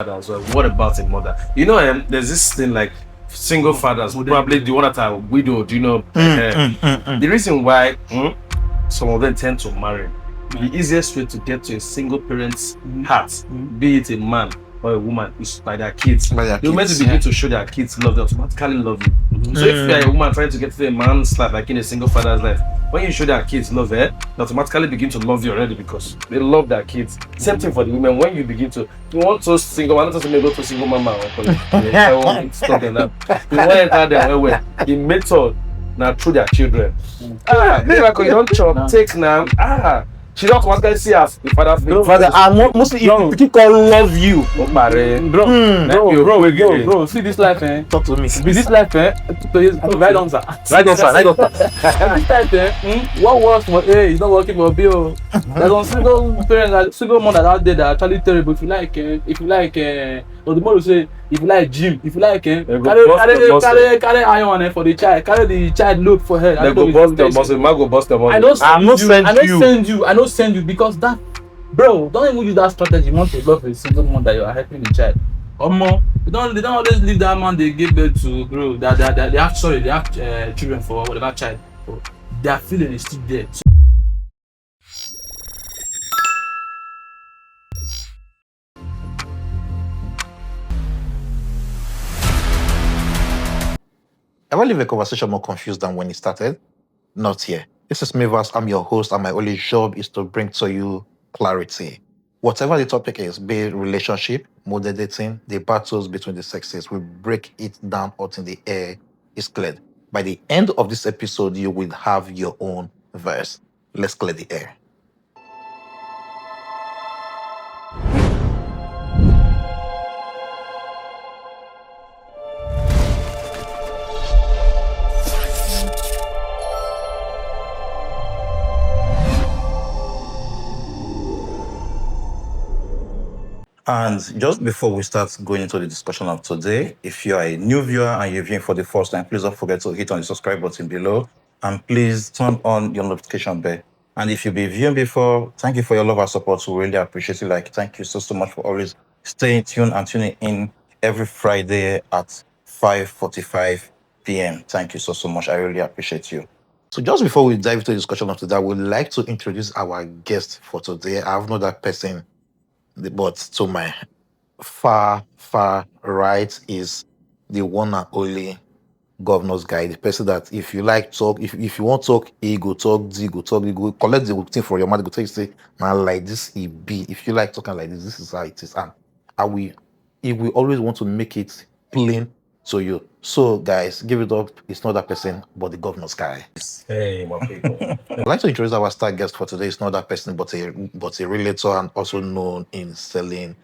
father as well. What about a mother? There's this thing like single fathers, probably the one that are widowed. The reason why some of them tend to marry. The easiest way to get to a single parent's heart, be it a man or a woman, is by their kids. They're meant to begin to show their kids love, they automatically love you. So if you're a woman trying to get to a man's life, like in a single father's life, when you show their kids love, they automatically begin to love you already because they love their kids. Same thing for the women. When you begin to, you want to single, I'm not saying go to single mama or I won't stop them now. You want to enter them where the method now through their children. Maybe like you don't chop, take now. She don't automatically see as the father. And mostly if people call love you. Bro, see this life, Talk to me. With this life, right on, sir. This life, what works for A is not working for B. There's some single parents, single mothers out there that are actually terrible. If you like, or the mother say, if you like gym, if you like, carry iron for the child, carry the child load for her. They go bust their muscle, man go bust their muscle. I don't send you because that, bro, don't even use that strategy. You want to love a single mom that you are helping the child. They don't always leave that man they give birth to, bro. They have children for whatever child. Their feeling is still there. Ever leave a conversation more confused than when it started? Not here. This is Mivas. I'm your host, and my only job is to bring to you clarity. Whatever the topic is, be it relationship, modern dating, the battles between the sexes, we break it down out in the air. It's cleared. By the end of this episode, you will have your own verse. Let's clear the air. And just before we start going into the discussion of today, if you are a new viewer and you're viewing for the first time, please don't forget to hit on the subscribe button below and please turn on your notification bell. And if you've been viewing before, thank you for your love and support. We really appreciate it. Thank you so much for always staying tuned and tuning in every Friday at 5:45 p.m. Thank you so much. I really appreciate you. So just before we dive into the discussion of today, I would like to introduce our guest for today. I have no that person, but to my far right is the one and only governor's guy, the person that if you like talk, if you want talk, he go talk, Z go talk, he go collect the thing for your mouth, go tell you say, man, like this it be. If you like talking like this is how it is. And if we always want to make it plain to you. So guys, give it up. It's not that person, but the governor's guy. Hey, my people. I'd like to introduce our star guest for today. It's not that person, but a realtor and also known in selling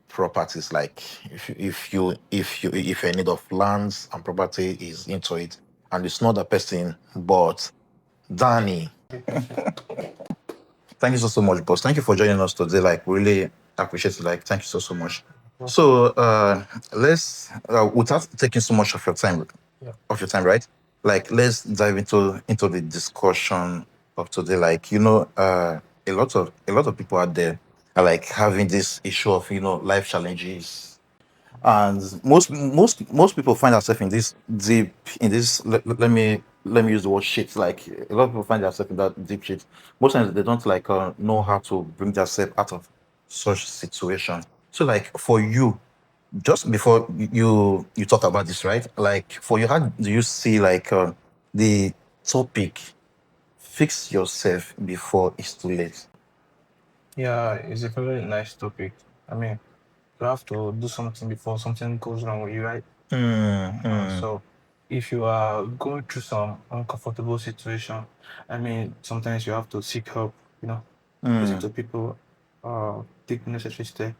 properties. Like if you're in need of lands and property, is into it. And it's not that person, but Danny. Thank you so much, boss. Thank you for joining us today. Really appreciate it. Thank you so much. So let's without taking so much of your time, right? Let's dive into the discussion of today. A lot of people out there are having this issue of life challenges, and most people find themselves in this deep let me use the word shit. A lot of people find themselves in that deep shit. Most times they don't know how to bring themselves out of such situation. So for you, just before you talk about this, right? For you, how do you see the topic fix yourself before it's too late? Yeah, it's a very nice topic. I mean, you have to do something before something goes wrong with you, right? So if you are going through some uncomfortable situation, I mean, sometimes you have to seek help, listen to people, take the necessary step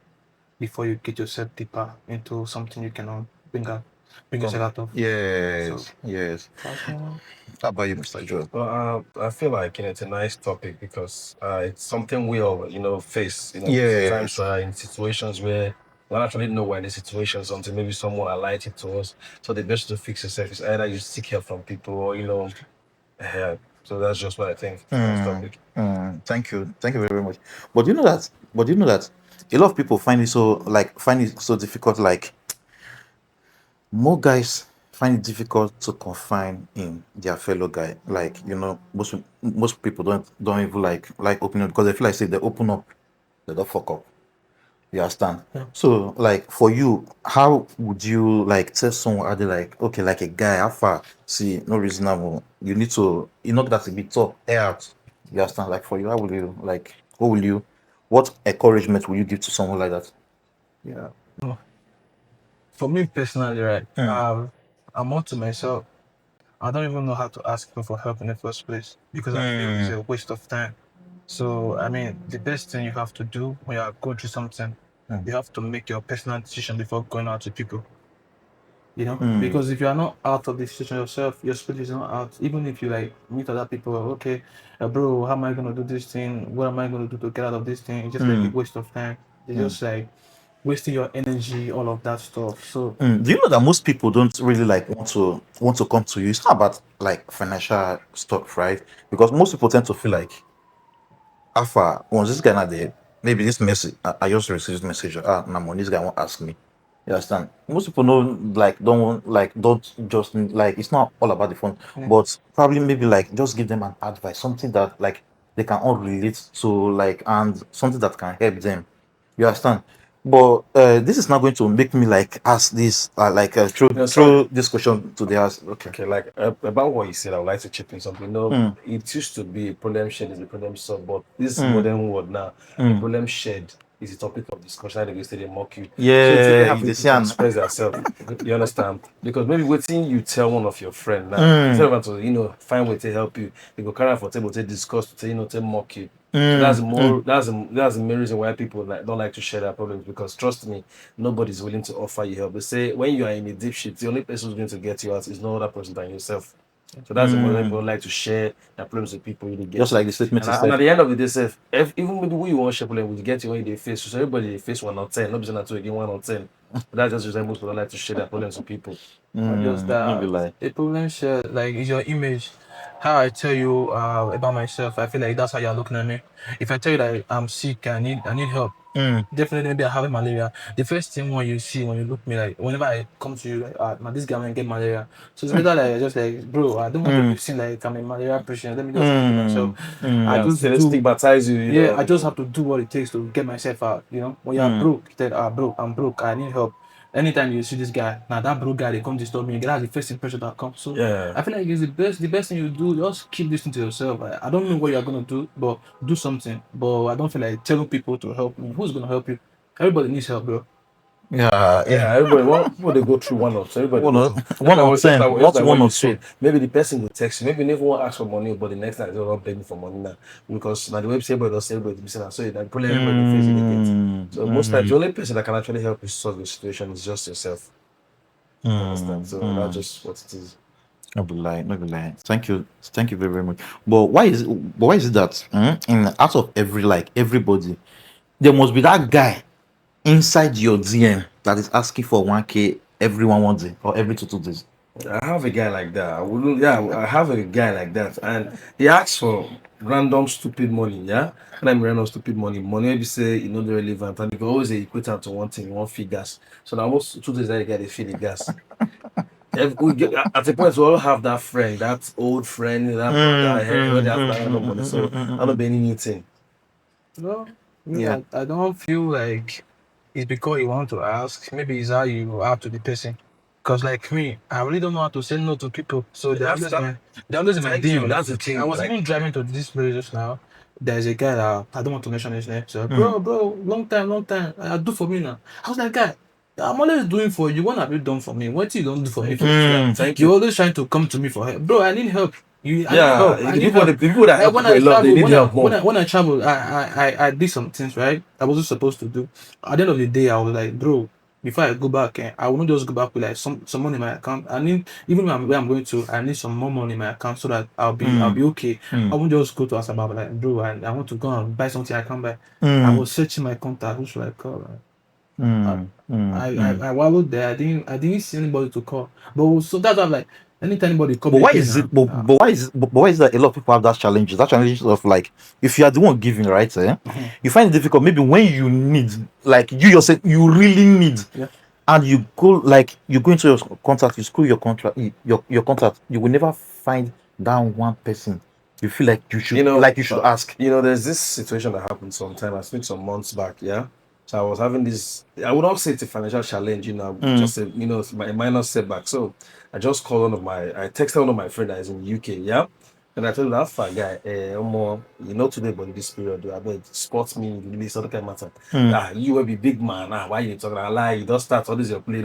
before you get yourself deeper into something you cannot bring yourself out of. Yes. How about you, Mr. Joe? Well, I feel like it's a nice topic because it's something we all face. Sometimes in situations where we don't actually know we're in a situation, something maybe someone highlighted it to us. So the best to fix yourself is either you seek help from people or so that's just what I think. Nice topic. Thank you very much. But you know that a lot of people find it so difficult. Like more guys find it difficult to confine in their fellow guy. Like most people don't even like opening up because they feel like say they open up, they don't fuck up. You understand? Yeah. So, like for you, how would you like tell someone? Are they like okay, like a guy? How far? See, no reasonable. You need to, that's a bit tough. Air out. You understand? Like for you, how will you like? What will you? What encouragement will you give to someone like that? Yeah. No. For me personally, right? I'm on to myself. I don't even know how to ask people for help in the first place because I feel it's a waste of time. So, I mean, the best thing you have to do when you're going through something, you have to make your personal decision before going out to people. You know, because if you are not out of the situation yourself, your spirit is not out. Even if you like meet other people, okay, bro, how am I gonna do this thing? What am I gonna do to get out of this thing? It's just like a waste of time. It's just like wasting your energy, all of that stuff. So, Do you know that most people don't really like want to come to you? It's not about like financial stuff, right? Because most people tend to feel like Alpha, once this guy not there, maybe this message, I just received this message. Now this guy won't ask me. You understand? Most people don't just like it's not all about the phone, but probably maybe like just give them an advice, something that like they can all relate to, like and something that can help them. You understand? But this is not going to make me like ask this throw No, sorry. throw this question to the ask. Okay. Okay, like about what you said, I would like to chip in something. It used to be a problem shared is a problem solved, but this modern world now, a problem shared is a topic of discussion. They go say they mock you. So it's really Yeah, hard for they people say to express themselves. You understand? Because maybe waiting you tell one of your friend now, instead of to find way to help you, they go carry am for table to discuss to to mock you. So that's the main reason why people like don't like to share their problems because trust me, nobody's willing to offer you help. They say when you are in a deep shit, the only person who's going to get you out is no other person than yourself. So that's the most people like to share their problems with people you get. just like the statement And, he and at said. the end of the day, self, even with who you want to share problem with, you get you when they face. So everybody they face 1 on 10, not saying that to again 1 on 10. But that's just resembles people don't like to share their problems with people. not just Not be that, like. a problem share like is your image. How I tell you about myself, I feel like that's how you're looking at me. If I tell you that I'm sick, I need help. Definitely, maybe I have malaria. The first thing when you see when you look at me like whenever I come to you like man, this guy might get malaria. So it's better like just like bro, I don't want to be seen like I'm a malaria patient. Let me just keep to myself. I Yeah, just so they do stigmatize you, yeah, I just have to do what it takes to get myself out. You know, when you're broke, you tell bro, I'm broke, I need help. Anytime you see this guy, now that broke guy they come disturb me, that's the first impression that comes. So Yeah. I feel like it's the best thing you do, just keep this thing to yourself. I don't know what you're gonna do, but do something. But I don't feel like telling people to help me. Who's gonna help you? Everybody needs help, bro. Yeah, Yeah, everybody people they go through one of so everybody one go on through one on just 10, just not like what one you or two. said. Maybe the person will text you, maybe never won't ask for money, but the next time they will beg you for money now. Because now the website everybody does say everybody be saying so that probably everybody will face it they get. So most times the only person that can actually help you solve the situation is just yourself. You understand? So that's just what it is. Not be lying, not be lying. Thank you very very much. But why is it that in out of everybody, there must be that guy inside your DM that is asking for 1K every 1 day or every 2 days. I have a guy like that. I wouldn't. Yeah, I have a guy like that, and he asks for random stupid money. Yeah, and I'm random stupid money. Money maybe say you know the relevant, and you can always equate am to one thing, one fee gas. So now most 2 days that guy they feel the gas. If we get, at a point we all have that friend, that old friend, that brother, where they have that random money. So I don't be anything. No, me, Yeah. I don't feel like it's because you want to ask. Maybe it's how you are to the person. Because like me, I really don't know how to say no to people. So they're always in my Thank you. DM. That's the thing. I was Like, even driving to this place just now. There's a guy that I don't want to mention his name. So Mm. bro, long time, long time. I do for me now. I was like, guy, I'm always doing for you. What have you done for me? What you don't do for me thank for? you. Yeah, Mm. thank You're you. always trying to come to me for help, bro. I need help. I need Yeah, help. I the need people, help. the people that help When people I a lot, they travel, need help more. when I travel, I did some things right. I wasn't supposed to do. At the end of the day, I was like, bro, before I go back, I will not just go back with like some money in my account. I need even where I'm going to, I need some more money in my account so that I'll be okay. I won't just go to Asababa like, bro, I want to go and buy something I can't buy. I Mm. was searching my contact, who should I call? I, Mm. Mm. I Mm. wallowed there. I didn't see anybody to call. But so that's why I'm like, Anytime anybody come But why again is it? now, But why is that a lot of people have that challenges? That challenges of like, if you are the one giving, right? You find it difficult. Maybe when you need, like you yourself, you really need, Yeah. and you go like you go into your contact, you screw your contract, your contact. You will never find that one person. You feel like you should, like you should ask. There's this situation that happened sometime, I think some months back, yeah. So I was having this, I would not say it's a financial challenge, just a, a minor setback. So I just called I texted one of my friends that is in UK, yeah. And I told him that far guy, more, today, but in this period, I mean, sports me, this other kind of matter. You will be big man, why you talking? I lie, you don't start all this your play,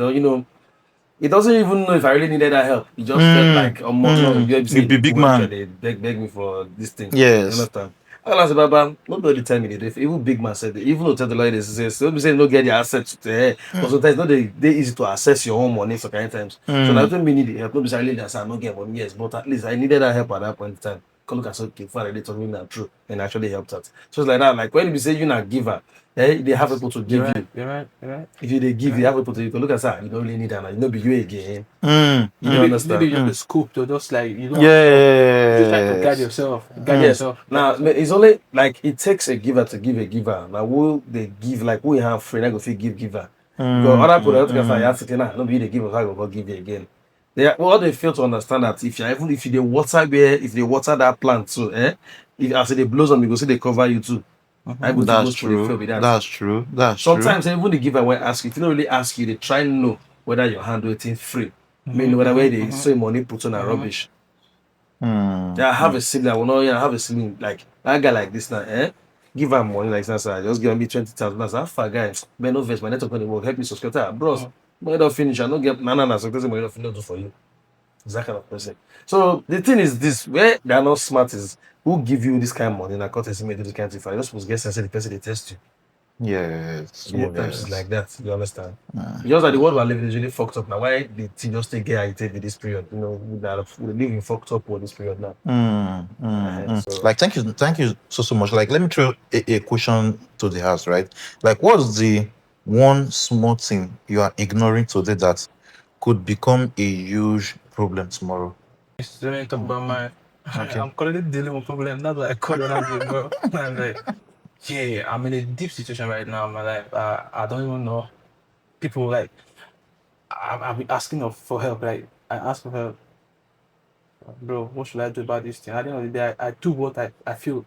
he doesn't even know if I really needed that help. He just felt like, you You be big man. they beg me for this thing. Yes. You understand? I said, Baba, nobody tell me the difference. Even big man said, even though tell the lawyer, they say, don't be saying no get the assets to there. But sometimes not they easy to access your own money for kind of times. So I don't need the help. Don't be saying I say I don't get money, yes, but at least I needed that help at that point in time. Come look at so okay, father, they told me that true and actually helped out. So it's like that. Like when you say you're not giver, they have people to give you. You're right. If you they give, you have people to you can look at that. You don't really need that. You know, be you again. You Maybe understand? you have a scoop to just like you don't Yes. just try to guide yourself. Now it's only like it takes a giver to give a giver. Now will they give like we have friend I go fit give giver. Because other people don't say you have to now, be the giver, I go give you again. What they fail to understand that if you they water that plant too, if after they blows on you go see they cover you too. I go to That's go for the true. field with that. That's true. That's Sometimes even the giver will ask you, if you don't really ask you, they try and know whether your hand waiting free. Meaning whether where they say money put on a rubbish. true. Yeah, I have a sibling. I will not I have a sibling like that guy like this now, Give her money like that, sir. Just give me 20,000. That's half a guy. Man, no verse, my network money will help me subscribe. Bros, money don't finish. I don't get nana so money don't finish do for you. It's that kind of person. So the thing is this where they are not smart is who give you this kind of money and I can't estimate this kind of thing. You're not supposed to get sense the person they test you. Yes. Some of times it's like that. You understand? Just like the world we're living is really fucked up now. Why the thing just take care with this period? That we live in fucked up with this period now. So Like thank you so much. Like let me throw a question to the house, right? Like what's the one small thing you are ignoring today that could become a huge problem tomorrow? Let me talk about my. I'm currently dealing with problem. That's why I called on you, bro. I'm like, yeah, I'm in a deep situation right now in my life. I don't even know. People like, I've been asking for help. Like, I ask for help, bro. What should I do about this thing? At the end of the day, I do what I feel.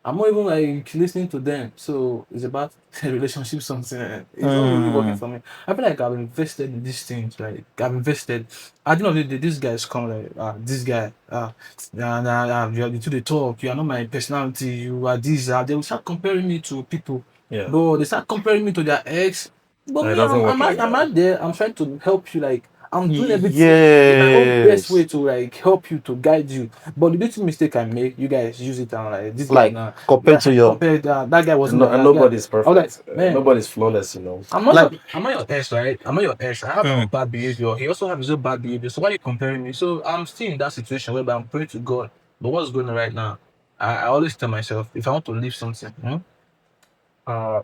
I'm not even like listening to them. So it's about a relationship, something. It's not really working for me. I feel like I've invested in these things. Like I've invested. At the end of the day, these guys come like, this guy, you are to the talk. You are not my personality. You are this. They will start comparing me to people. yeah. Bro, they start comparing me to their ex. But It me, doesn't work I'm, like I'm that. out there. I'm trying to help you. Like I'm doing everything in my own best way to like help you to guide you. But the little mistake I make, you guys use it and like this guy Like now. compared to your That guy wasn't. And nobody's I was perfect. like, man, Nobody's flawless, I'm not your ex, right? I'm not your ex. I have my own bad behavior. He also has his own bad behavior. So why are you comparing me? So I'm still in that situation where I'm praying to God. But what's going on right now? I always tell myself if I want to leave something,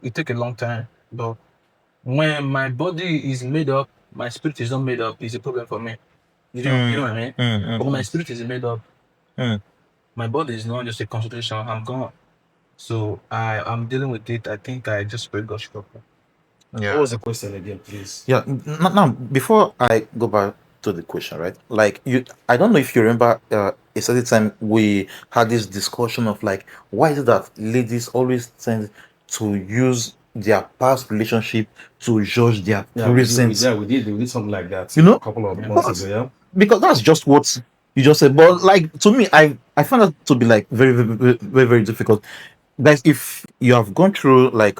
it take a long time. But when my body is made up, my spirit is not made up. It's a problem for me. You know what I mean? But when my spirit is made up, my body is not just a consultation. I'm gone. So I'm dealing with it. I think I just pray God should help me. yeah. What was the question again, please? Yeah. Now, before I go back to the question, right? Like I don't know if you remember a certain time we had this discussion of like, why is it that ladies always tend to use their past relationship to judge their present? We did something like that. A couple of months ago, yeah. Because that's just what you just said. But like to me, I found that to be like very difficult. Guys, if you have gone through like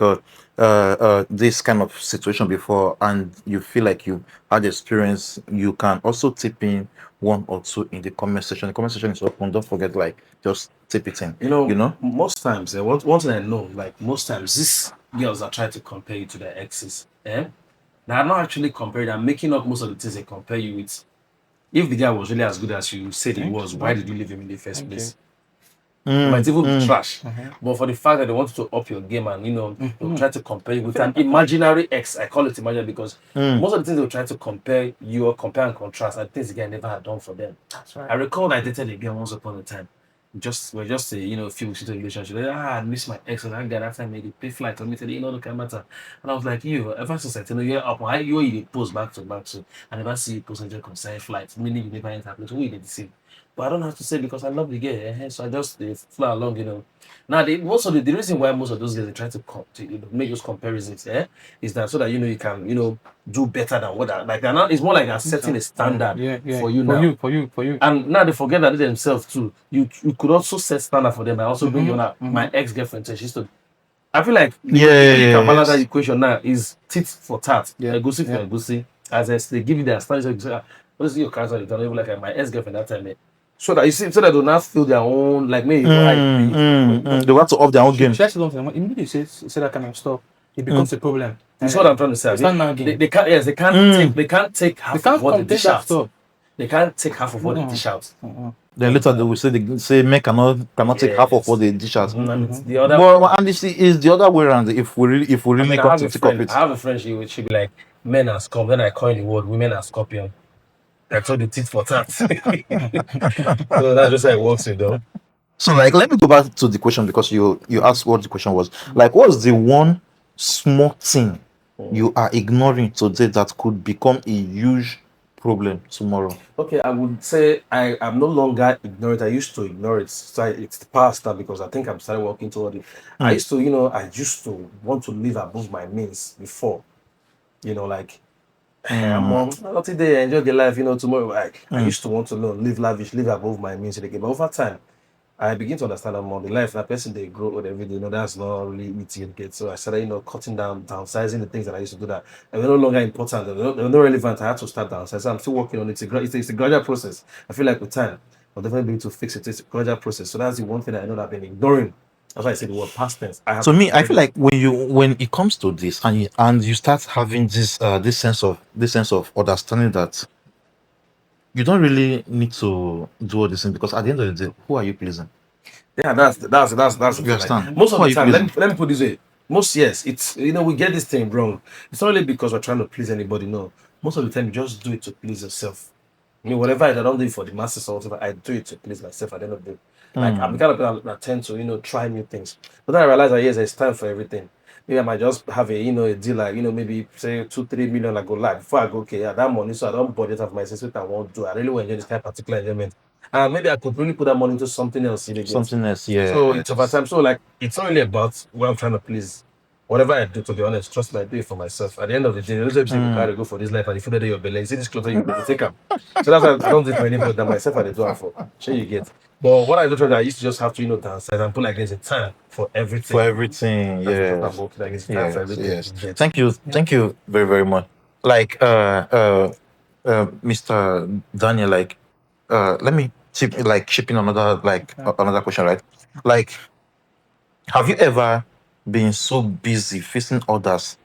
this kind of situation before and you feel like you had experience, you can also tip in one or two in the comment section. The comment section is open. Don't forget, like, just tip it in. Most times, one thing I know, like most times, these girls that try to compare you to their exes, they are not actually comparing. They're making up most of the things they compare you with. If the guy was really as good as you said he was, why did you leave him in the first place? It might even be trash. But for the fact that they want to up your game and they'll try to compare you with an imaginary ex. I call it imaginary because most of the things they'll try to compare you or compare and contrast are things the guy never had done for them. That's right. I recall I dated a girl once upon a time. We're just a few weeks into the relationship. Like, I miss my ex and that guy that time made a pay flight on me today, look at matter. And I was like, ever since I tell you up, you post back to back, so I never see you post on your concern flight, meaning you never enter place. We did the same. But I don't have to say because I love the girl, so I just fly along. Now, most of the reason why most of those guys they try to make those comparisons, is that so that you can do better than what like they're not. It's more like they're setting a standard for you now. For you. And now they forget that they themselves too. You could also set standard for them. I also bring you on my ex-girlfriend. She used to. I feel like the can balance that equation now is tit for tat. Egusi for egusi. As they give you their standard, you say, what is your character? You don't even like my ex-girlfriend that time. So that you see, so that they do not feel their own like me. They want to up their own game. Immediately say that kind of stuff, it becomes a problem. That's what I'm trying to say. They can't. Yes, they can't. They can't take half of what they dish out. They can't take half of what they dish out. Then later they will say men cannot take half of what they dish out. The other, and this is the other way around. If we really come to think of it, I have a friend. She be like, men are scum. Then I coin the word women are scorpion. I told the tit for tat. So that's just how it works, though. So like, let me go back to the question because you asked what the question was. Like, what's the one small thing you are ignoring today that could become a huge problem tomorrow? Okay, I would say I'm no longer ignorant. I used to ignore it. So it's past that because I think I'm starting working toward it. I used to want to live above my means before. Like I'm not today, enjoy the life, tomorrow. Like I used to want to live lavish, live above my means. But over time, I begin to understand that more the life that person they grow with every day, that's not really easy to get. So I started, cutting down, downsizing the things that I used to do that and they're no longer important, they're not relevant. I had to start downsizing. So I'm still working on it. It's a gradual process. I feel like with time, I'll definitely be able to fix it. It's a gradual process. So that's the one thing that I know that I've been ignoring. That's why I said the word past tense. I feel like when it comes to this and you start having this sense of understanding that you don't really need to do all this thing because at the end of the day, who are you pleasing? Yeah, that's you understand. Like, most of the time, let me put this way. It's we get this thing wrong. It's not really because we're trying to please anybody. No, most of the time you just do it to please yourself. I mean, whatever I don't do it for the masses or whatever, I do it to please myself at the end of the day. Like I'm the kind of person that tend to try new things, but then I realize that yes, there's time for everything. Maybe I might just have a deal like maybe say 2-3 million I go live before I go that money, so I don't budget of myself what I want to do. I really want to enjoy this kind of particular enjoyment. And maybe I could really put that money into something else. Something else, yeah. So it's over time. So like it's not really about what I'm trying to please. Whatever I do, to be honest, trust me, I do it for myself. At the end of the day, those people carry go for this life and if you know your belly, you see this clothes you take them. So that's why I don't do it for anybody than myself I do it for. Sure you get. But what I do try I used to just have to, downsize and put like there's a time for everything. For everything, yeah. Yes. Thank you very, very much. Like Mr. Daniel, like let me chip in another question, right? Like, have you ever been so busy facing others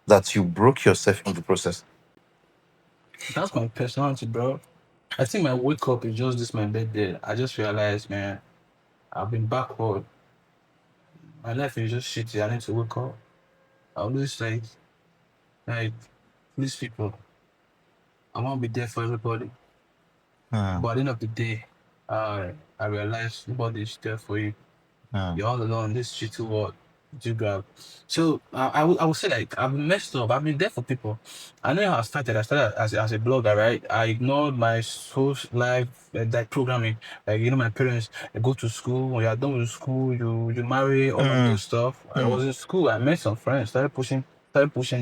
that you broke yourself in the process? That's my personality, bro. I think my wake up is just this my birthday. I just realized, man, I've been backward. My life is just shitty. I need to wake up. I always like please people. I want to be there for everybody. But at the end of the day, I realize nobody is there for you. You're all alone. This shitty world. You grab. So I would say like I've been messed up. I've been there for people. I know how I started. I started as a blogger, right? I ignored my social life, like programming. Like my parents they go to school. When you're done with school, you marry, all of those stuff. I was in school. I met some friends. Started pushing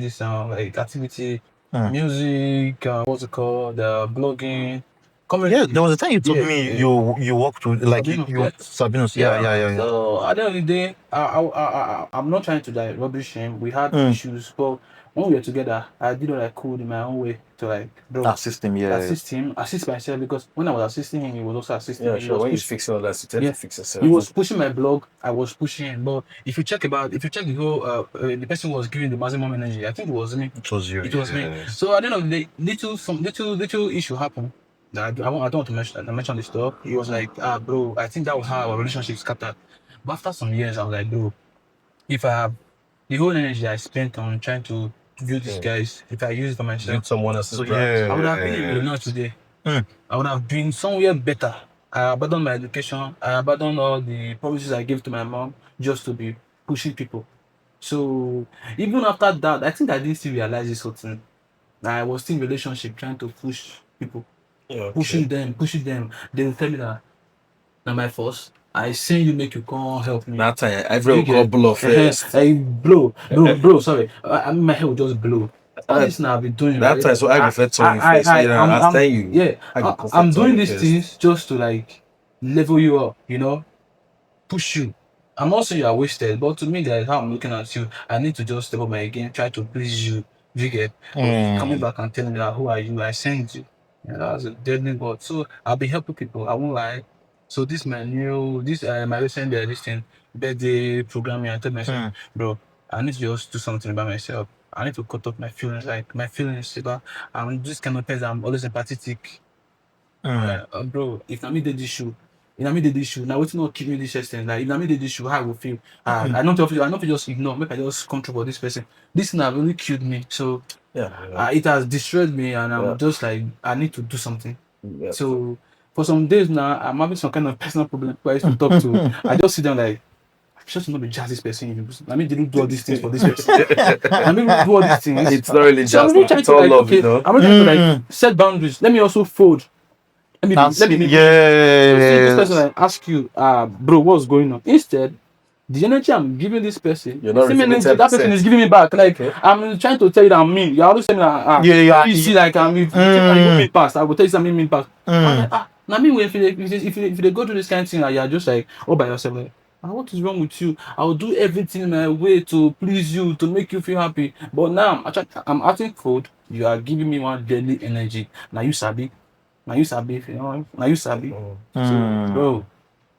this like activity, music. What's it called? Blogging. Yeah, there was a time you told me you worked with like Sabinus. Yeah. So at the end of the day, I'm not trying to like rubbish him. We had issues, but when we were together, I did what I could in my own way to like assist him, assist myself because when I was assisting him, he was also assisting me. Yeah, sure. When you fix all that, you tend to fix yourself. He was pushing my blog, I was pushing him. But if you check the whole, the person who was giving the maximum energy. I think it was me. It was you. It was me. So at the end of the day, little issue happened. I don't want to mention the stuff. He was like, bro, I think that was how our relationship scattered. But after some years, I was like, bro, if I have the whole energy I spent on trying to view these guys, if I use it for myself, Build someone else's So brand. I would have been a yeah. millionaire today. I would have been somewhere better. I abandoned my education. I abandoned all the promises I gave to my mom just to be pushing people. So even after that, I think I didn't still realize this whole thing. I was still in relationship trying to push people, Yeah, okay. pushing them. They will tell me that now my force. I send you make you come help me. That time, Do you everyone get? got blow first. I blow. Sorry, my head will just blow. All this now I've been doing, That right? time, so I reflect on you first. So, you know, I tell you, Yeah, I go I'm reflect on doing you these first. things just to like level you up, push you. I'm not saying you are wasted, but to me, that is how I'm looking at you. I need to just step up my game, try to please you. You get? But coming back and telling me that who are you? I sent you. Yeah, that's a deadly word. So I'll be helping people. I won't lie. So my recent this thing birthday programming. I told myself, bro, I need to just do something about myself. I need to cut off my feelings, like my feelings about. I'm this kind of person. I'm always empathetic. Bro, if na me did this shoe, now waiting not keep me this extent. Like if na me did this shoe, how I will feel. I don't feel just ignore, make I just come through for this person. This thing have really killed me. So Yeah, it has destroyed me, and yeah, I'm just like I need to do something. yeah. So for some days now, I'm having some kind of personal problem. Who I used to talk to. I just sit down like I just not be jazz this person. I mean, they don't do all these things for this person. I mean, do all these things. It's not really So I'm just really that. trying It's to all like love, you know. I'm really trying to like set boundaries. Let me also fold. Let me be so see this person Yes. and ask you, bro, what's going on? Instead, the energy I'm giving this person, You're the not same receiving energy that person is 10%. giving me back. Like Okay. I'm trying to tell you that I'm mean. You're always saying that Yeah, yeah. you see like I'm if you think that you mean past, I will tell you something mean past. I'm like, now me if they go through this kind of thing and you're just like all by yourself, like, what is wrong with you? I will do everything my way to please you, to make you feel happy. But now I'm acting cold. You are giving me one deadly energy. Now you sabi. Now you sabi, now you sabi. So, bro,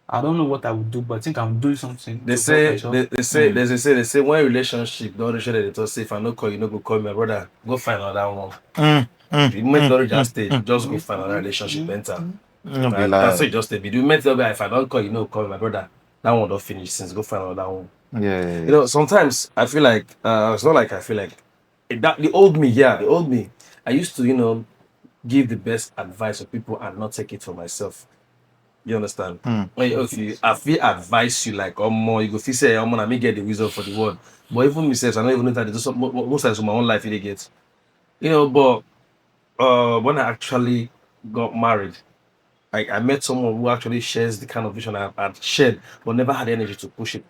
I don't know what I would do, but I think I'm doing something They to help say myself. they say when relationship don't reach that they talk say if I no call you no go call me, my brother, go find another one. The moment don't reach that stage, just go find another relationship, enter. No be That's so lie. you just be. The moment if I don't call you no call me, my brother, that one don't finish since go find another one. You know, Yes. sometimes I feel like it's not like I feel like that the old me, yeah, the old me. I used to, give the best advice to people and not take it for myself. You understand? When if you I feel advise you like more, you go feel say I me get the wisdom for the world. But even myself, I don't even know that they do some most times of my own life they get. But when I actually got married, I met someone who actually shares the kind of vision I had shared, but never had the energy to push it.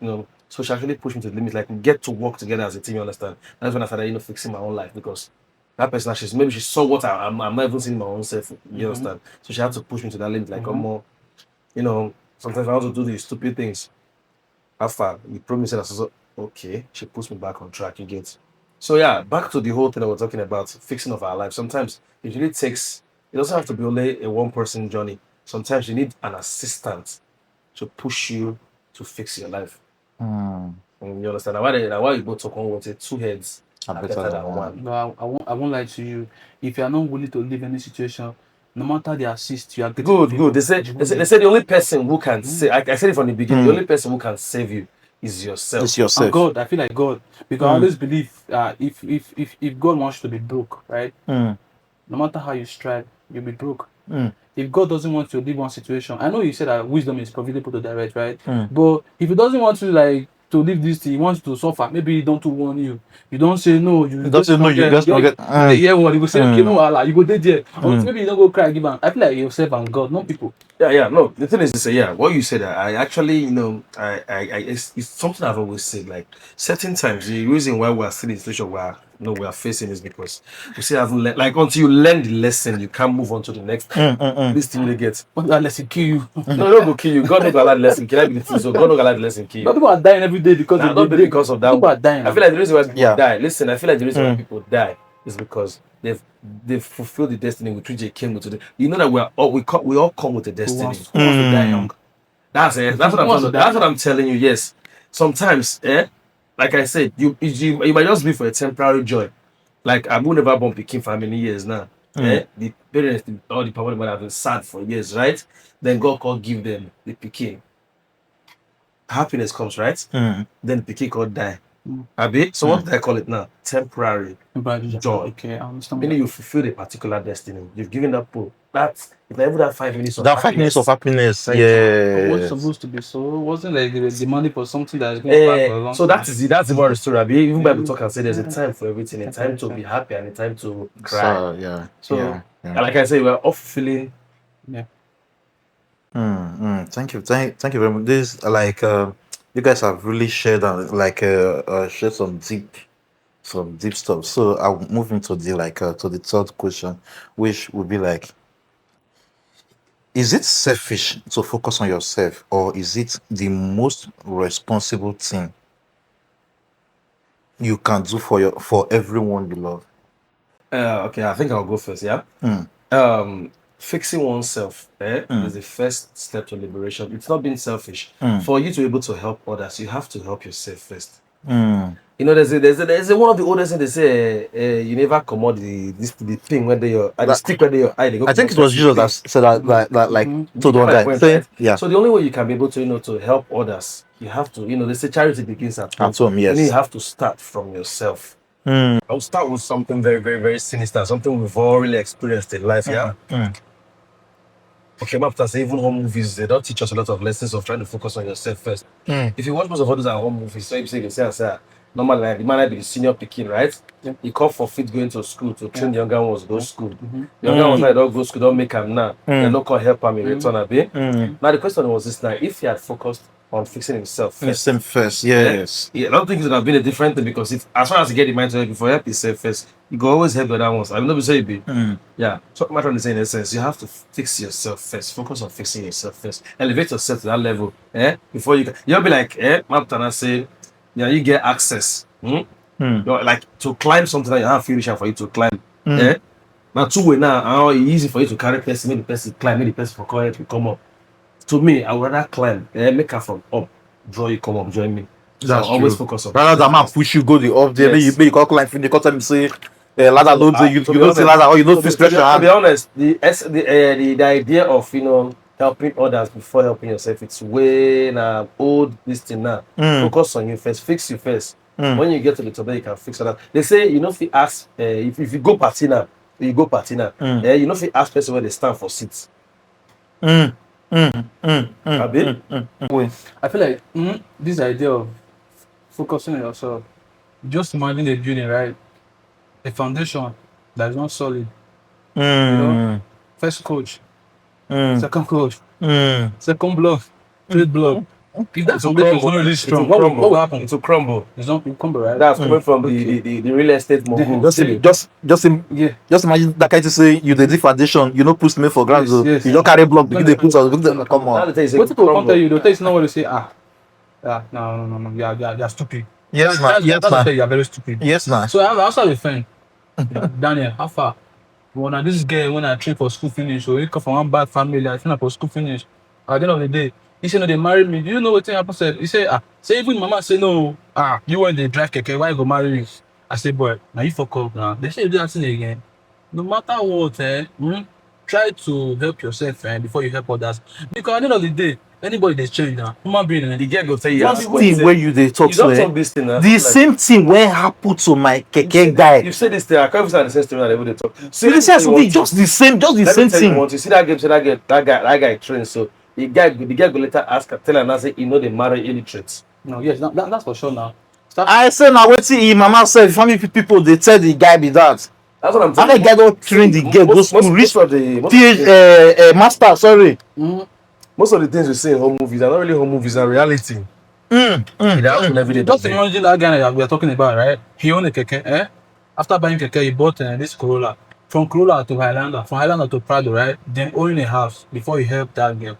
So she actually pushed me to the limit, like we get to work together as a team. You understand? That's when I started, fixing my own life because that person, maybe she saw what I'm not even seeing my own self. You understand? So she had to push me to that limit, like more. Sometimes I want to do these stupid things. After you promised that, so okay, she puts me back on track. You get. So yeah, back to the whole thing that we're talking about, fixing of our life. Sometimes it really takes. It doesn't have to be only a one-person journey. Sometimes you need an assistant to push you to fix your life. You understand? Now why you both talk on what two heads are better than one. No, I won't lie to you. If you are not willing to leave any situation, no matter the assist you are getting, Good. They say the only person who can save. I said it from the beginning. The only person who can save you is yourself. It's And yourself. God, I feel like God, because I always believe if God wants you to be broke, right? No matter how you strive, you'll be broke. If God doesn't want you to leave one situation, I know you said that wisdom is profitable to direct, right? But if He doesn't want you like to leave this thing, He wants you to suffer. Maybe He don't warn you. You don't say no. You Don't just say no, you just don't get. the year one. You go say okay, no, Allah. You go there. Or maybe you don't go cry, give am. I feel like yourself and God, not people. Yeah. No, the thing is to say, yeah, what you said, I actually, it's something I've always said. Like certain times, the reason why we are still in the situation where we are facing is because we still haven't learned. Like until you learn the lesson, you can't move on to the next. This thing you get. What that lesson kill you? No, don't go kill you. God no go allow the lesson. Can I be the thing? So God no go allow the lesson kill But you. people are dying every day because Nah, not because of that. People are dying. I feel like the reason why people Yeah. die. Listen, I feel like the reason why people die is because they've fulfilled the destiny with which they came to today. You know that we all come with a destiny. Who wants to die young? That's it. That's what I'm Who wants telling. to die That's what I'm telling you. Yes. Sometimes, like I said, you might just be for a temporary joy. Like I've never born Peking for how many years now. The parents or the papa have been sad for years, right? Then God can give them the pikin. Happiness comes, right? Then the pikin can die. Abi? So what do I call it now? Temporary joy. Okay, I understand. Meaning you fulfill a particular destiny. You've given that pool. That's if I ever that 5 minutes of That 5 minutes of happiness. Yeah. What's supposed to be so? Wasn't like the money for something that is going to last for a long so time. that's the moral story. Abi. Even Bible talk and say there's a time for everything, a time to be happy and a time to cry. So, like I say, we're all fulfilling. Yeah. Thank you very much. This you guys have really shared shared some deep stuff. So I'll move into the third question, which would be like, is it selfish to focus on yourself, or is it the most responsible thing you can do for everyone you love? Okay, I think I'll go first. Yeah. Fixing oneself is the first step to liberation. It's not being selfish. For you to be able to help others, you have to help yourself first. You know, there's one of the oldest things they say, you never commode the thing when the stick when your eye. I think it was Jesus that said that, to the one guy. Yeah. So the only way you can be able to, to help others, you have to, they say charity begins at home. At home, yes. You have to start from yourself. I'll start with something very, very, very sinister, something we've all really experienced in life, yeah? Okay, after say even home movies, they don't teach us a lot of lessons of trying to focus on yourself first. If you watch most of all those home movies, so you say, normally the man might be the senior picking, right? He come for fit going to school to train the younger ones go to school. The younger ones don't go to school, don't make him now. They don't call help him in return a bit. Now the question was this now: if he had focused on fixing himself first, yes. I don't think it would have been a different thing, because if as far as you get the mind to help before help yourself first, you go always help the other ones. I will not be saying it be. Yeah. So what I'm trying to say in essence, you have to fix yourself first. Focus on fixing yourself first. Elevate yourself to that level. Before you'll be like, Maptana say, yeah, you get access. You're like to climb something that you have finish for you to climb. Now two way now, how easy for you to carry person, make the person climb, make the person for correct to come up. To me, I would rather climb, make her from up, draw you come up, join me. That's so always focus on. Rather than man push you go the up there, Yes. you call climb, they call me say, ladder don't say you To be don't say honest- ladder or you don't to feel be- special. To be honest, the idea of helping others before helping yourself, it's way old this thing now. Focus on you first, fix you first. When you get to the top, you can fix others. They say if you ask if you go party now, you know if you ask person where they stand for seats. Abi? I feel like this idea of focusing on yourself, just imagine a building, right? A foundation that is not solid. You know, first coach, second coach, second block, third block. If that foundation is not really strong, what will happen? It will crumble. It's not crumble, right? That's coming from the real estate mogul. Just imagine that kind of say you the foundation, you know, put cement for ground, so yes. you don't carry block, begin they put out, come on. Now the thing is, it What will people come crumble. tell you, they'll tell you it's not what they say, no, you're stupid. Yes, man. That's what you're very stupid. Yes, man. So I also have a friend, Daniel, how far? When this girl, when I train for school finish, so he come from one bad family, I train for school finish. At the end of the day, he said, no, they married me. Do you know what thing happened? Said, he said, say even mama say no, you when they drive keke, why you go marry you? I said, boy, now you fuck up now. They say you do that thing again. No matter what, try to help yourself before you help others. Because at the end of the day, anybody they change now. Human being, The girl go tell you, One thing where you they talk you don't to talk this thing now. the same thing when happened to my keke guy. You say this thing, I can't even say the same story now. They would talk. See, This has to be just the same Let me thing. tell you one thing. You see that game, say that guy trained. So the guy go later ask, tell her now say they marry illiterate. no, yes, that's for sure now. I say now waiting in mama said family people they tell the guy be that. That's what I'm And saying. the guy don't train the girl, go school, reach Most of the master, sorry. most of the things we see in home movies are not really home movies, are reality. They happen every day. Just imagine that guy that we are talking about, right? He owned a keke, After buying keke, he bought this Corolla. From Corolla to Highlander, from Highlander to Prado, right? Then owning a house before he helped that girl.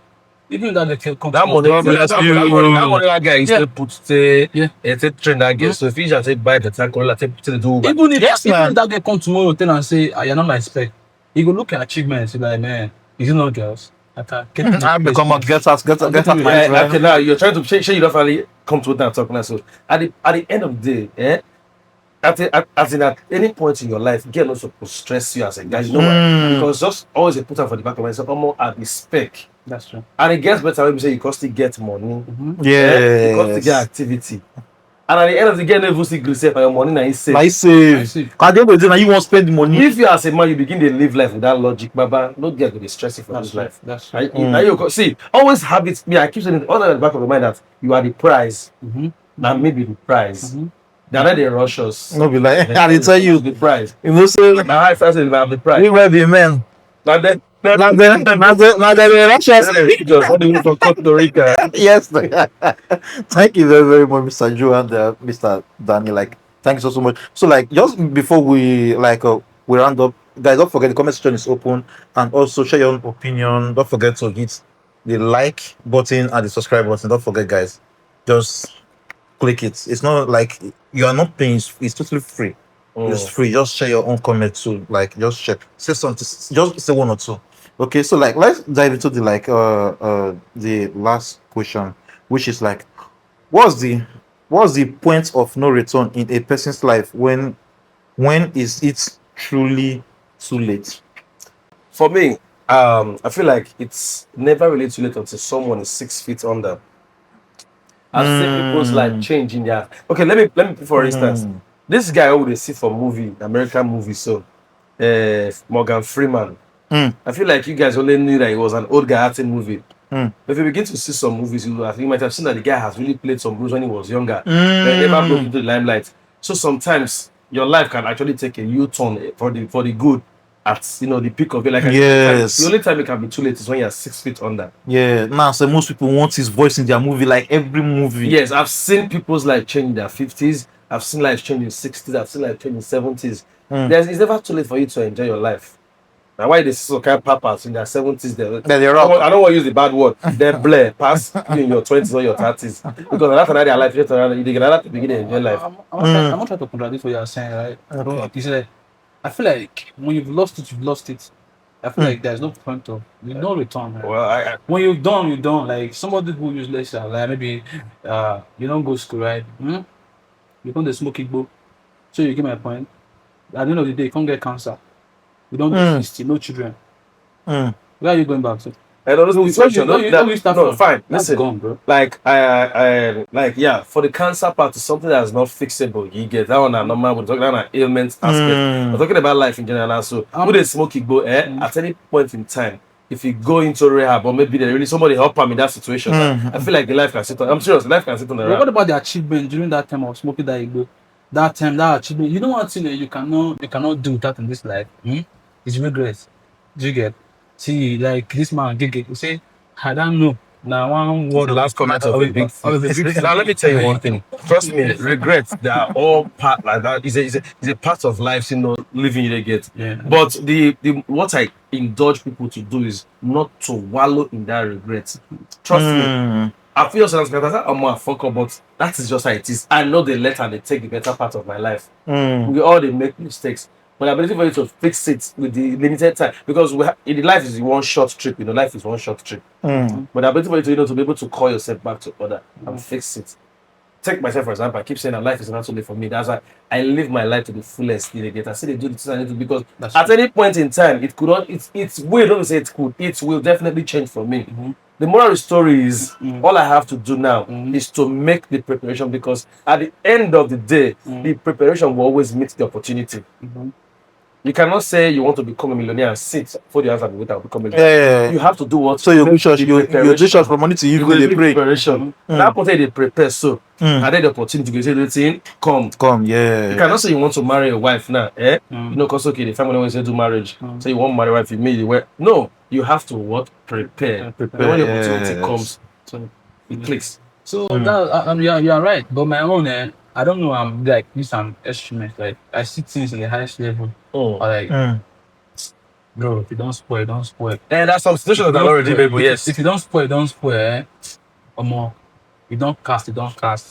Even that the come That money, that guy used to put train that girl. So if he just say buy the tank Corolla, take the do Uber. even if Yes, even man. if that guy come tomorrow tell and say, you're not my spec, he go look at achievements, he be like, man, is it not girls? I become a get out Okay, now you're trying to say you don't finally come to what I'm talking about. So at the end of the day, at any point in your life, girl not supposed to stress you as a guy. You know why? Because just always a put her for the back of my head. Almost at the spec. That's true. And it gets better when you say you constantly get money. Yes. You constantly get activity. And at the end of the day, never see yourself and your money now is safe. Like save. At the end of the day, now you want to spend the money. If you as a man, you begin to live life without logic, Baba, no get to be stressing for this life. That's true. You see, always have it. I keep saying it all at the back of the mind that you are the prize. Now maybe the prize. They're not the rush us. No be like, I did tell you the prize. You know, say Now I first say I'm the prize. we will be men. Now then, Now the Russians. just what do you from Costa Rica? Yes. Thank you very, very much, Mr. Joe and Mr. Danny. Like, thank you so much. So, like, just before we we round up, guys, don't forget the comment section is open, and also share your own opinion. Don't forget to hit the like button and the subscribe button. Don't forget, guys, just click it. It's not like you are not paying. It's totally free. It's free. Just share your own comment too. Like, just share. Say something. Just say one or two. Okay, so like let's dive into the last question, which is like, what's the point of no return in a person's life when is it truly too late? For me, I feel like it's never really too late until someone is 6 feet under. I've seen people's life change in their. Okay, let me for instance, this guy who they see for American movie, so Morgan Freeman. I feel like you guys only knew that he was an old guy acting movie. But if you begin to see some movies, I think you might have seen that the guy has really played some roles when he was younger. But never broke into the limelight. So sometimes your life can actually take a U-turn for the good at the peak of it. Like yes. The only time it can be too late is when you're 6 feet under. Yeah. Now, so most people want his voice in their movie, like every movie. Yes, I've seen people's life change in their 50s. I've seen life change in 60s. I've seen life change in 70s. It's never too late for you to enjoy your life. Now, why they see some kind of papas in their 70s? They're I don't want to use the bad word. They're blur past you in your 20s or your 30s. Because that's another life. You get another to begin to enjoy life. I'm not trying to contradict what you're saying, right? Okay. You said, I feel like when you've lost it, you've lost it. I feel like there's no point of no return. Right? Well, when you're done, you're done. Like somebody who useless, like maybe you don't go to school, right? You don't smoke it, book. So you get my point. At the end of the day, you can't get cancer. You don't do 60, no children. Where are you going back to? I don't know. No, fine. That's Listen, gone, bro. like for the cancer part, it's something that's not fixable. You get that one a normal. We're talking about ailments aspect. We're talking about life in general. So, who they smoke it go? At any point in time, if you go into rehab or maybe there really somebody help him in that situation, I feel like the life can sit on. I'm serious, the life can sit on the ground. What about the achievement during that time of smoking that you go? That time, that achievement. You know what thing you cannot do that in this life. It's regret. Do you get? See, like this man, you say, I don't know. Now, one word. The last comment of a big. Now, let me tell you one thing. Trust me, regrets, they are all part like that. It's a part of life, living you get. Yeah. But what I indulge people to do is not to wallow in that regret. Trust me. I feel so I'm a fucker, but that is just how it is. I know they let and they take the better part of my life. We all they make mistakes. But the ability for you to fix it with the limited time, because in life is one short trip, life is one short trip. But the ability for you to be able to call yourself back to order and fix it. Take myself for example. I keep saying that life is not only for me. That's why I live my life to the fullest. I say they do the things I need to because at any point in time, it could not. It's weird. Don't say it could. It will definitely change for me. The moral of the story is all I have to do now is to make the preparation because at the end of the day, the preparation will always meet the opportunity. You cannot say you want to become a millionaire and sit for the hands and wait and become a millionaire. You have to do what? So you do church for money to you go dey pray. Preparation. That point they prepare so. And then the opportunity to say the thing come. Yeah. You cannot say you want to marry a wife now, because okay, the family always say do marriage. So you want to marry a wife, you mean you no, you have to what? Prepare. And when the opportunity comes, so it clicks. So that you're right. But my own I don't know, I'm like this instrument. Like I see things in the highest level. Or like bro, if you don't spoil, don't spoil. And that's some situations that are already able, yes. If you don't spoil, or more. You don't cast.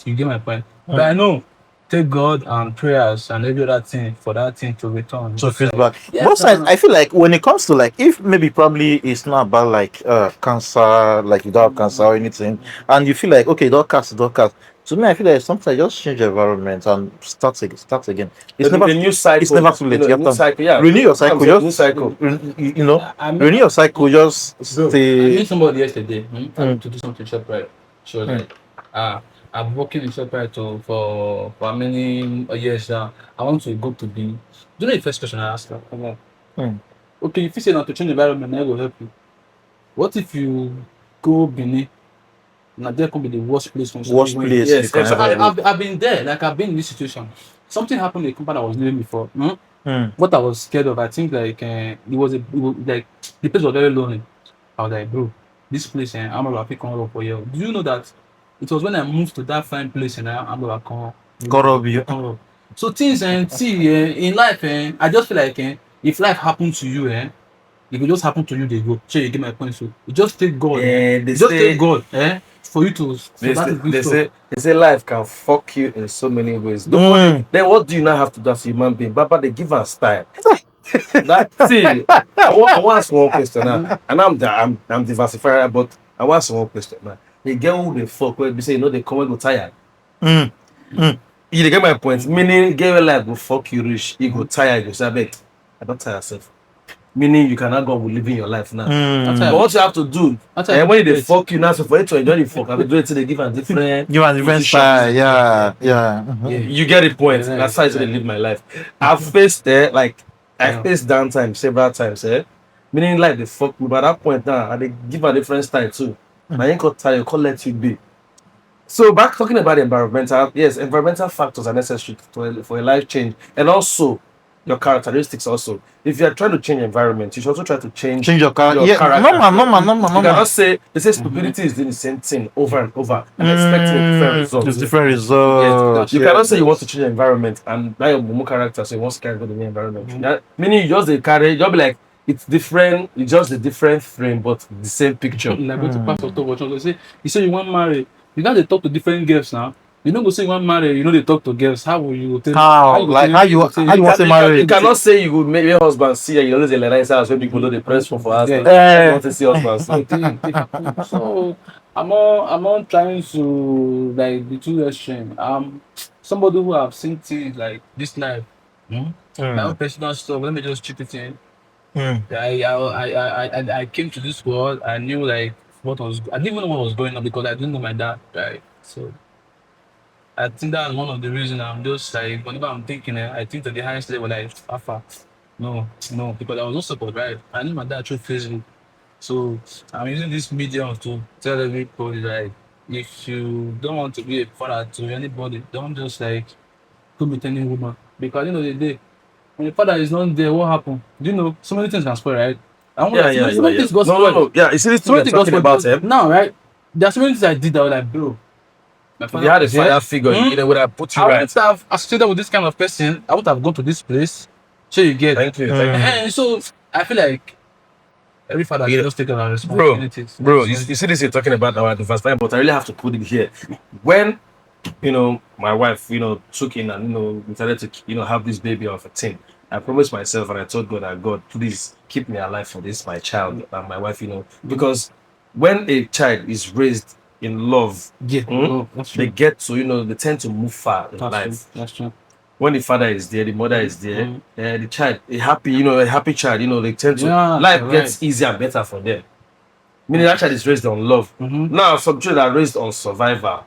You get my point. But I know take God and prayers and every other thing for that thing to return. So feedback. Most times I feel like when it comes to like if maybe probably it's not about like cancer, like you don't have cancer or anything, and you feel like okay, don't cast. So me, I feel like sometimes just change the environment and start again. It's A never new cycle. It's never too late. You know, You a new have to cycle. Yeah. renew your cycle. New Just cycle. renew your cycle. Just Bro, I stay. met somebody yesterday. I went to do something ShopRite. She was like, I'm working in ShopRite for how many years now? I want to go to Benin. Do you know the first question I asked her? I'm like, Mm. okay, if you say now to change environment, I will help you. What if you go Benin? Now there could be the worst place for Worst somebody. place Yes, you can exactly. ever live. I've been there. Like I've been in this situation. Something happened in the company I was living before. Mm. What I was scared of, I think like it was like the place was very lonely. I was like, bro, this place and I'm about to come up for you. Do you know that it was when I moved to that fine place and I'm about Korobi. come up. So things and see in life I just feel like if life happened to you it will just happen to you, they go. Sure, you get my point. So you just take God. And You just take God for you to so that is good stuff. they say life can fuck you in so many ways. Mm. Then what do you now have to do as a human being? Baba, they give us style. See, I want ask one question now, and I'm diversified, but I want ask one question now. They get who they fuck where they say they come and go tired. Mm. Mm. You dey get my point. Meaning, get where life go fuck you rich, you go tired, you go say, "Abeg, I don't tire yourself." Meaning you cannot go on with living your life now. That's But how what you have to do, That's how when they it. fuck you now, so for you to enjoy the fuck, I will do it till they give a different. You have different position. style. Yeah. Mhm. You get the point. Yeah, That's how I yeah. live my life. I've faced I faced downtime several times. Meaning like they fuck me, but at that point now, and they give a different style too. I ain't got tired, can't let you be. So back talking about environmental, yes, environmental factors are necessary for a life change, and also your characteristics. Also, if you are trying to change environment, you should also try to change Change your character. Yeah, character. normal. You cannot say they say stupidity is doing the same thing over and over and expecting a different result. There's different results. You cannot say you want to change the environment and that your momo character so you want to carry go the new environment. That, meaning you just carry, you'll be like it's different, it's just a different frame but the same picture. Like go to pastor talk what you say. You say you want marry. You got to talk to different girls now. You don't go say you want marry. You know they talk to girls. How will you tell? How you want to marry? You cannot say you would make your husband see and you always like nice house when people know the press for us. You want to see husband see. So I'm on trying to like the two extreme. Somebody who have seen things like this life. My own personal stuff. Let me just chip it in. I came to this world. I knew like I didn't even know what was going on because I didn't know my dad, right? So I think that's one of the reasons I'm just like whenever I'm thinking, I think to the highest level like Alpha. No, because I was not support, right? I knew my dad through Facebook. So I'm using this medium to tell everybody like if you don't want to be a father to anybody, don't just like go meet any woman. Because at the end of the day, when the father is not there, what happened? Do you know so many things can spoil, right? So many things got spoiled. No. Yeah, you see this So many thing things got talking spoiled. about him. Now, right? There are so many things I did that were like, bro. My If you had a was there. father figure, you know, would have put you I right. wouldn't have associated with this kind of person. I would have gone to this place. So you get. Thank you. And so I feel like every father should just take on responsibilities. Bro, you see this you're talking about our diversifying, but I really have to put it here. When my wife, took in and decided to have this baby of a teen, I promised myself and I told God that God, please keep me alive for this, my child and my wife, because when a child is raised in love, that's true. they get to, they tend to move far in life. That's true. When the father is there, the mother is there, the child, a happy child, they tend to life gets easier and better for them. Meaning that child is raised on love. Now some children are raised on survival.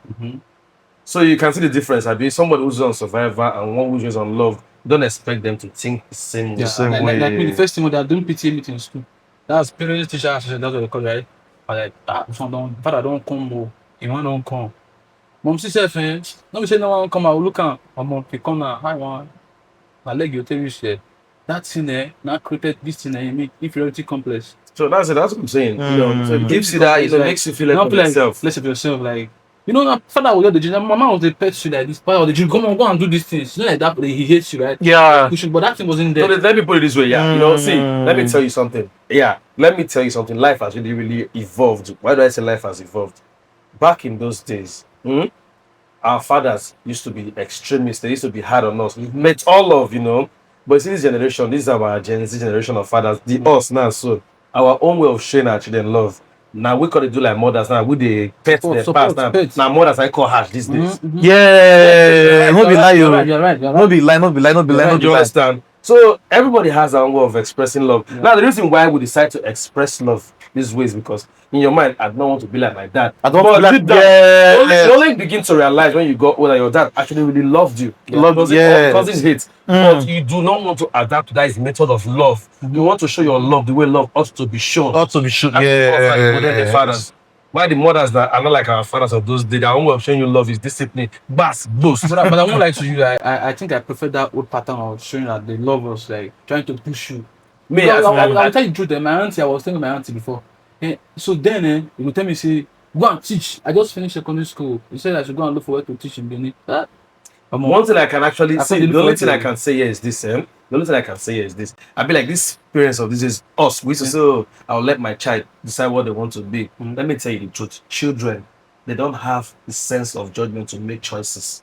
So you can see the difference. I mean, somebody who's on survival and one who's raised on love, don't expect them to think the same way. Like me, the first thing they are doing PTA meeting in school. That's parents teacher association, that's what they call it, right? I like father don't come more. He don't come. Mom she said, no, we say no one come, I will look at mom, if come now, hi one. My leg you tell you shit. That thing there now created this thing in me, inferiority complex. So that's it, that's what I'm saying. So it gives you that, makes you feel like yourself. Less of yourself, like father was the gym. Mama was the pet you like this. Father was the gym. Come on, go and do these things. You know, like that, he hates you, right? Yeah. But that thing wasn't there. So let me put it this way, see, let me tell you something. Let me tell you something. Life has really, really evolved. Why do I say life has evolved? Back in those days, our fathers used to be extremists. They used to be hard on us. We've met all of, but see this generation, this is our Gen Z generation of fathers, us now. So our own way of showing our children love Now we could do like mothers now. We the pets Support, the past now. pets. Now mothers I call hash these days. Yeah, no be lie, You're you. right, you're right, you're No right. be lie, no be lie, no be lie, no Do be you lie. understand? So everybody has their own way of expressing love. Now the reason why we decide to express love this way is because in your mind, I don't want to be like my dad. I don't But feel deep like, down, yes. you only begin to realize when you go older, your dad actually really loved you. Loved, Because yes. because it's hate. But you do not want to adapt to that his method of love. You want to show your love the way love ought to be shown. Ought to be sure. But then the Yeah. fathers. Why the mothers that are not like our fathers of those days, their own way of showing you love is discipline, boast. But I won't lie to you. I think I prefer that old pattern of showing that they love us, like trying to push you. Me, Because I feel I'll tell you the truth. My auntie, I was telling my auntie before. So then, you will tell me, say, go and teach. I just finished secondary school. You said I should go and look for work to teach in Benin. one thing I can actually I see, can't the only look thing I forward can say here is this, the only thing I can say here is this. I be like, this parents of this is us. We used to say, oh, I'll let my child decide what they want to be. Let me tell you the truth. Children, they don't have the sense of judgment to make choices.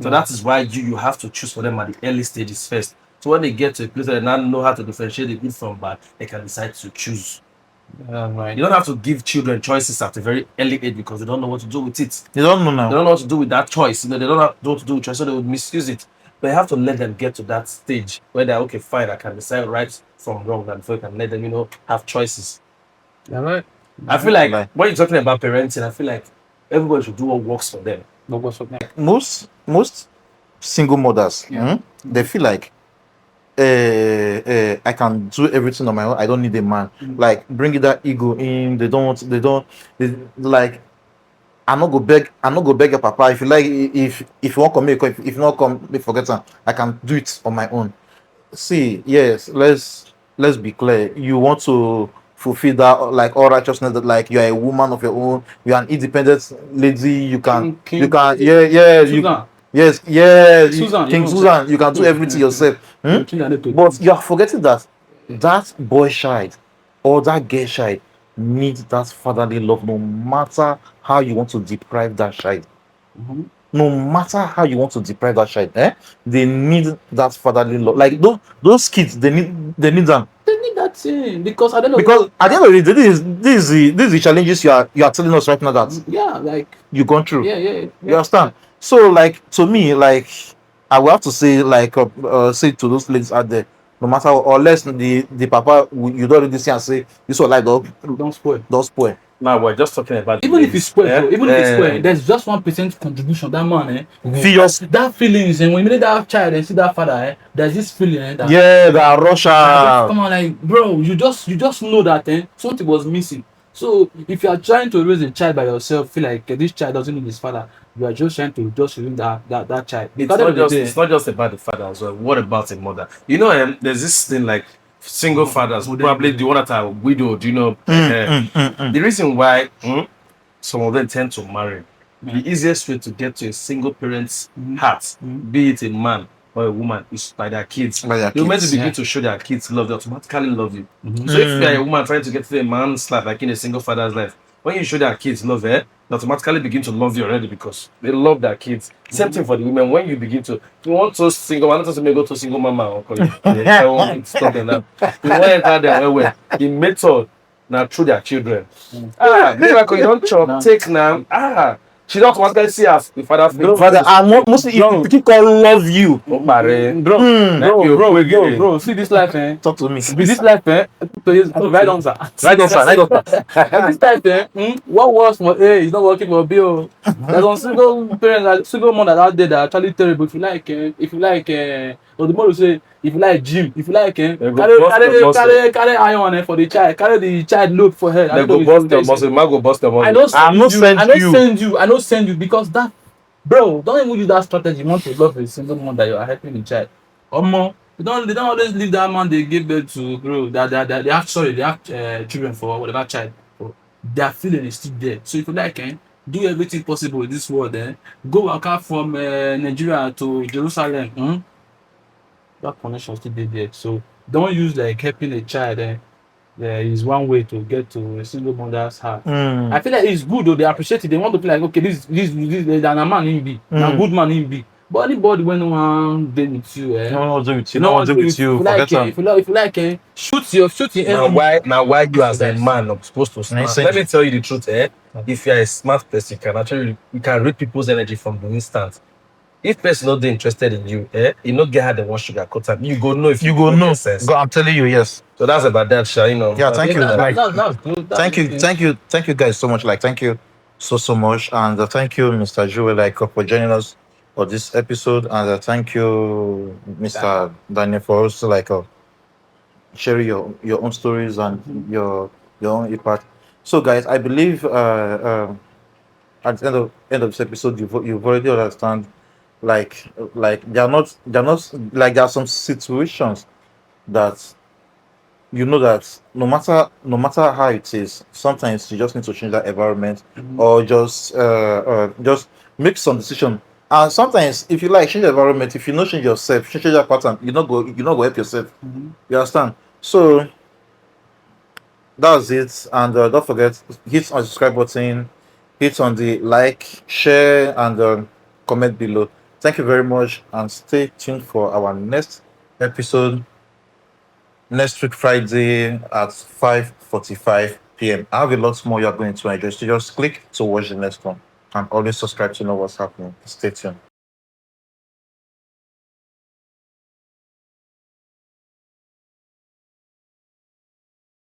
So that is why you have to choose for them at the early stages first. So when they get to a place where they now know how to differentiate the good from bad, they can decide to choose. Right. You don't have to give children choices at a very early age because they don't know what to do with it. You don't know They now. don't know what to do with that choice. They don't know what to do with choice, so they would misuse it. But you have to let them get to that stage where they're okay, fine, I can decide right from wrong, and before you can let them, have choices. You're right. I feel like Like- when you're talking about parenting, I feel like everybody should do what works for them. But what's up now? Most single mothers, they feel like I can do everything on my own. I don't need a man. Like bringing that ego in. They like. I not go beg your papa. If you like, if you want come, if you not come, forget it. I can do it on my own. See, yes, let's be clear. You want to fulfill that like all righteousness, that like you are a woman of your own, you are an independent lady, you can Susan, King Susan, you can do everything yourself. But you are forgetting that that boy child or that girl child needs that fatherly love, no matter how you want to deprive that child. No matter how you want to deprive that child, they need that fatherly love. Like those kids, they need them. They need that thing because at the end of Because at the end of the day, this is the challenges you are telling us right now that like you've gone through. yeah. You understand? So like to me, like I will have to say like say to those ladies out there, no matter unless the papa you don't really see and say this one like Don't spoil. Now we're just talking about Even if it's spoiled, yeah? even if it's spoiled, there's just 1% contribution. That man, Furious. that feelings, and when you meet that child and see that father, there's this feeling that Yeah, that Russia. come on, like bro, you just know that something was missing. So if you are trying to raise a child by yourself, feel like this child doesn't need his father, you are just trying to just ruin that child. It's not just about the father as well. What about the mother? There's this thing like single fathers, probably the one that are widowed. The reason why some of them tend to marry, the easiest way to get to a single parent's heart, be it a man or a woman, is by their kids. You're meant to begin to show their kids love, they automatically love you. So if you are a woman trying to get to a man's life, like in a single father's life, when you show their kids love, they automatically begin to love you already because they love their kids. Same thing for the women. When you begin to, you want to single, I'm not supposed to go to single mama or call you. I won't stop them now. You want to enter their way. The method now through their children. Miracle, you don't chop, take now. She don't automatically see us the father. Father, I'm mostly if you can love you. Bro, see this life, Talk to me. With this life, right on, sir. This life, what works for A is not working for B. There's some single parents, single mothers out there that are actually terrible. If you like, or the mother will say, if you like gym, if you like, carry iron for the child, carry the child load for her. They go bust your muscle, man go bust your muscle. I don't send you because that, bro, don't even use that strategy. You want to love a single mom that you are helping the child. They don't always leave that man they give birth to, bro. They have children for whatever child. Their feeling is still there. So if you like, do everything possible in this world, go work out from Nigeria to Jerusalem. That connection still there. So don't use like helping a child. There is one way to get to a single mother's heart. I feel like it's good though. They appreciate it. They want to feel like, okay, this a man in be, a good man in be. But anybody when no one dey with you, No one will do with you. no No one one will do dey with with you. you. Forget them. If you like, shoot your enemy. Now why you as a man are supposed to Nice. stand? Let me tell you the truth, eh? If you are a smart person, you can read people's energy from the instant. If person not dey interested in you, you not get how they want sugar cut am. You go know if You go get know. sense. God, I'm telling you, yes. So that's about that, Sha. Yeah, thank you. Like, That's good. thank you guys so much. Like, thank you so much, and thank you, Mr. Joel, like, for joining us for this episode, and thank you, Mr. Daniel, for also like sharing your own stories and your own impact. So, guys, I believe at the end of this episode, you've already understand, like they're not like there are some situations that you know that no matter how it is, sometimes you just need to change that environment, or just make some decision. And sometimes if you like change the environment, if you not change yourself, change that pattern, you not go help yourself. You understand? So that's it. And don't forget, hit on the subscribe button, hit on the like, share, and comment below. Thank you very much, and stay tuned for our next episode next week, Friday at 5:45 p.m. I have a lot more you're going to enjoy. So just click to watch the next one, and always subscribe to know what's happening. Stay tuned.